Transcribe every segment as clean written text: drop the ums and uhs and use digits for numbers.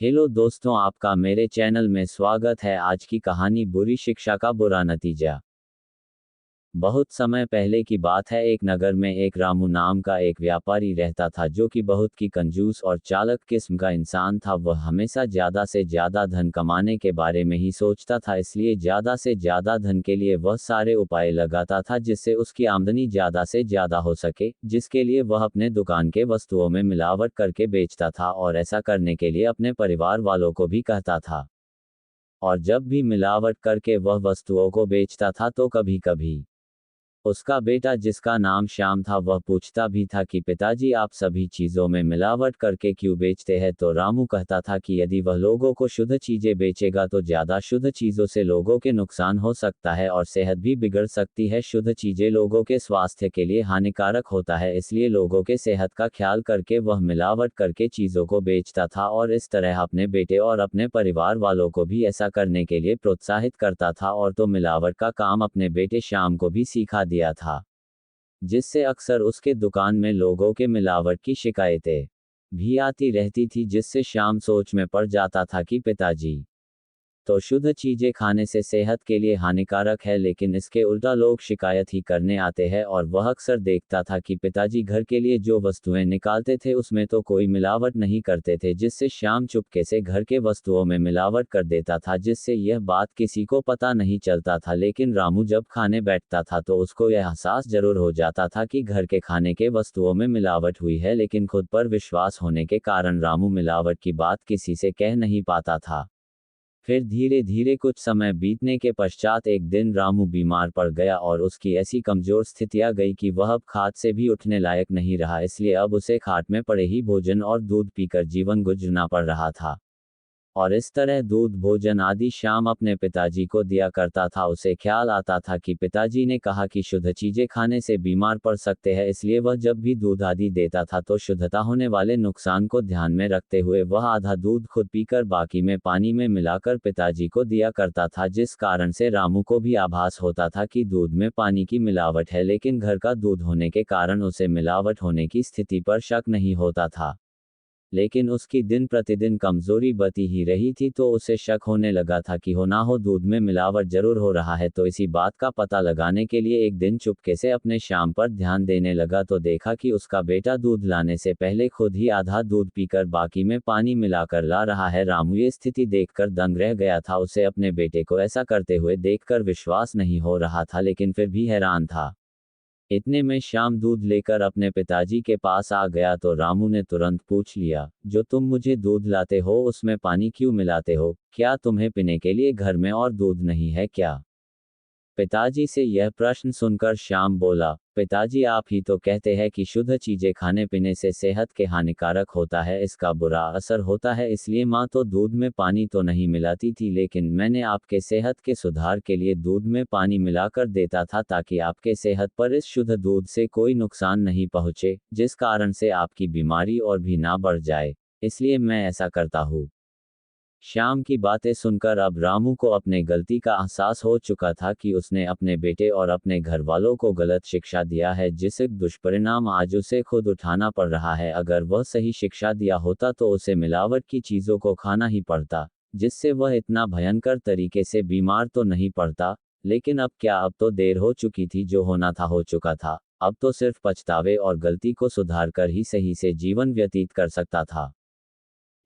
Hello दोस्तों, आपका मेरे चैनल में स्वागत है। आज की कहानी बुरी शिक्षा का बुरा नतीजा। बहुत समय पहले की बात है। एक नगर में एक रामू नाम का एक व्यापारी रहता था, जो कि बहुत की कंजूस और चालाक किस्म का इंसान था। वह हमेशा ज्यादा से ज्यादा धन कमाने के बारे में ही सोचता था, इसलिए ज्यादा से ज्यादा धन के लिए वह सारे उपाय लगाता था जिससे उसकी आमदनी ज्यादा से ज्यादा हो सके, जिसके लिए वह अपने दुकान के वस्तुओं में मिलावट करके बेचता था और ऐसा करने के लिए अपने परिवार वालों को भी कहता था। और जब भी मिलावट करके वह वस्तुओं को बेचता था तो कभी कभी उसका बेटा, जिसका नाम श्याम था, वह पूछता भी था कि पिताजी, आप सभी चीजों में मिलावट करके क्यों बेचते हैं। तो रामू कहता था कि यदि वह लोगों को शुद्ध चीजें बेचेगा तो ज्यादा शुद्ध चीजों से लोगों के नुकसान हो सकता है और सेहत भी बिगड़ सकती है। शुद्ध चीजें लोगों के स्वास्थ्य के लिए हानिकारक होता है, इसलिए लोगों के सेहत का ख्याल करके वह मिलावट करके चीजों को बेचता था और इस तरह अपने बेटे और अपने परिवार वालों को भी ऐसा करने के लिए प्रोत्साहित करता था। और तो मिलावट का काम अपने बेटे श्याम को भी सिखा दिया था, जिससे अक्सर उसके दुकान में लोगों के मिलावट की शिकायतें भी आती रहती थी, जिससे श्याम सोच में पड़ जाता था कि पिताजी तो शुद्ध चीजें खाने से सेहत के लिए हानिकारक है, लेकिन इसके उल्टा लोग शिकायत ही करने आते हैं। और वह अक्सर देखता था कि पिताजी घर के लिए जो वस्तुएं निकालते थे उसमें तो कोई मिलावट नहीं करते थे, जिससे श्याम चुपके से घर के वस्तुओं में मिलावट कर देता था, जिससे यह बात किसी को पता नहीं चलता था। लेकिन रामू जब खाने बैठता था तो उसको यह एहसास जरूर हो जाता था कि घर के खाने के वस्तुओं में मिलावट हुई है, लेकिन खुद पर विश्वास होने के कारण रामू मिलावट की बात किसी से कह नहीं पाता था। फिर धीरे धीरे कुछ समय बीतने के पश्चात एक दिन रामू बीमार पड़ गया और उसकी ऐसी कमजोर स्थिति आ गई कि वह अब खाट से भी उठने लायक नहीं रहा, इसलिए अब उसे खाट में पड़े ही भोजन और दूध पीकर जीवन गुजारना पड़ रहा था। और इस तरह दूध, भोजन आदि श्याम अपने पिताजी को दिया करता था। उसे ख्याल आता था कि पिताजी ने कहा कि शुद्ध चीजें खाने से बीमार पड़ सकते हैं, इसलिए वह जब भी दूध आदि देता था तो शुद्धता होने वाले नुकसान को ध्यान में रखते हुए वह आधा दूध खुद पीकर बाकी में पानी में मिलाकर पिताजी को दिया करता था, जिस कारण से रामू को भी आभास होता था कि दूध में पानी की मिलावट है, लेकिन घर का दूध होने के कारण उसे मिलावट होने की स्थिति पर शक नहीं होता था। लेकिन उसकी दिन प्रतिदिन कमजोरी बढ़ती ही रही थी, तो उसे शक होने लगा था कि हो ना हो दूध में मिलावट जरूर हो रहा है। तो इसी बात का पता लगाने के लिए एक दिन चुपके से अपने श्याम पर ध्यान देने लगा, तो देखा कि उसका बेटा दूध लाने से पहले खुद ही आधा दूध पीकर बाकी में पानी मिलाकर ला रहा है। रामू ये स्थिति देखकर दंग रह गया था। उसे अपने बेटे को ऐसा करते हुए देखकर विश्वास नहीं हो रहा था, लेकिन फिर भी हैरान था। इतने में श्याम दूध लेकर अपने पिताजी के पास आ गया, तो रामू ने तुरंत पूछ लिया, जो तुम मुझे दूध लाते हो उसमें पानी क्यों मिलाते हो? क्या तुम्हें पीने के लिए घर में और दूध नहीं है क्या? पिताजी से यह प्रश्न सुनकर श्याम बोला, पिताजी, आप ही तो कहते हैं कि शुद्ध चीजें खाने पीने से सेहत के हानिकारक होता है, इसका बुरा असर होता है, इसलिए माँ तो दूध में पानी तो नहीं मिलाती थी, लेकिन मैंने आपके सेहत के सुधार के लिए दूध में पानी मिलाकर देता था, ताकि आपके सेहत पर इस शुद्ध दूध से कोई नुकसान नहीं पहुँचे, जिस कारण से आपकी बीमारी और भी ना बढ़ जाए, इसलिए मैं ऐसा करता हूँ। श्याम की बातें सुनकर अब रामू को अपने गलती का एहसास हो चुका था कि उसने अपने बेटे और अपने घर वालों को गलत शिक्षा दिया है, जिससे दुष्परिणाम आज उसे खुद उठाना पड़ रहा है। अगर वह सही शिक्षा दिया होता तो उसे मिलावट की चीजों को खाना ही पड़ता, जिससे वह इतना भयंकर तरीके से बीमार तो नहीं पड़ता। लेकिन अब क्या, अब तो देर हो चुकी थी, जो होना था हो चुका था। अब तो सिर्फ पछतावे और गलती को सुधार कर ही सही से जीवन व्यतीत कर सकता था।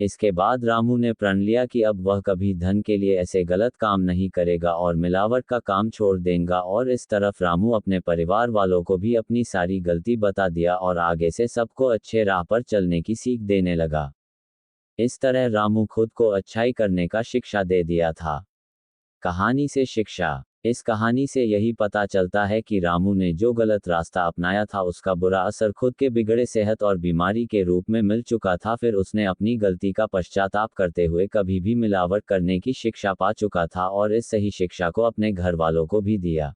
इसके बाद रामू ने प्रण लिया कि अब वह कभी धन के लिए ऐसे गलत काम नहीं करेगा और मिलावट का काम छोड़ देगा। और इस तरफ रामू अपने परिवार वालों को भी अपनी सारी गलती बता दिया और आगे से सबको अच्छे राह पर चलने की सीख देने लगा। इस तरह रामू खुद को अच्छाई करने का शिक्षा दे दिया था। कहानी से शिक्षा। इस कहानी से यही पता चलता है कि रामू ने जो गलत रास्ता अपनाया था उसका बुरा असर खुद के बिगड़े सेहत और बीमारी के रूप में मिल चुका था। फिर उसने अपनी गलती का पश्चाताप करते हुए कभी भी मिलावट करने की शिक्षा पा चुका था और इस सही शिक्षा को अपने घर वालों को भी दिया।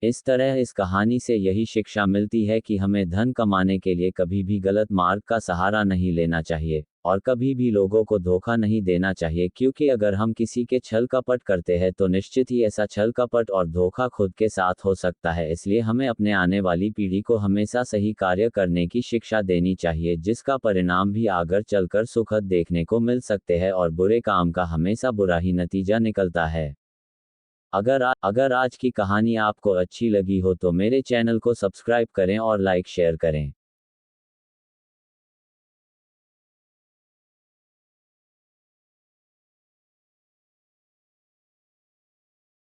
इस तरह इस कहानी से यही शिक्षा मिलती है कि हमें धन कमाने के लिए कभी भी गलत मार्ग का सहारा नहीं लेना चाहिए और कभी भी लोगों को धोखा नहीं देना चाहिए, क्योंकि अगर हम किसी के छल कपट करते हैं तो निश्चित ही ऐसा छल कपट और धोखा खुद के साथ हो सकता है। इसलिए हमें अपने आने वाली पीढ़ी को हमेशा सही कार्य करने की शिक्षा देनी चाहिए, जिसका परिणाम भी आगे चलकर सुखद देखने को मिल सकते हैं और बुरे काम का हमेशा बुरा ही नतीजा निकलता है। अगर आज की कहानी आपको अच्छी लगी हो तो मेरे चैनल को सब्सक्राइब करें और लाइक शेयर करें।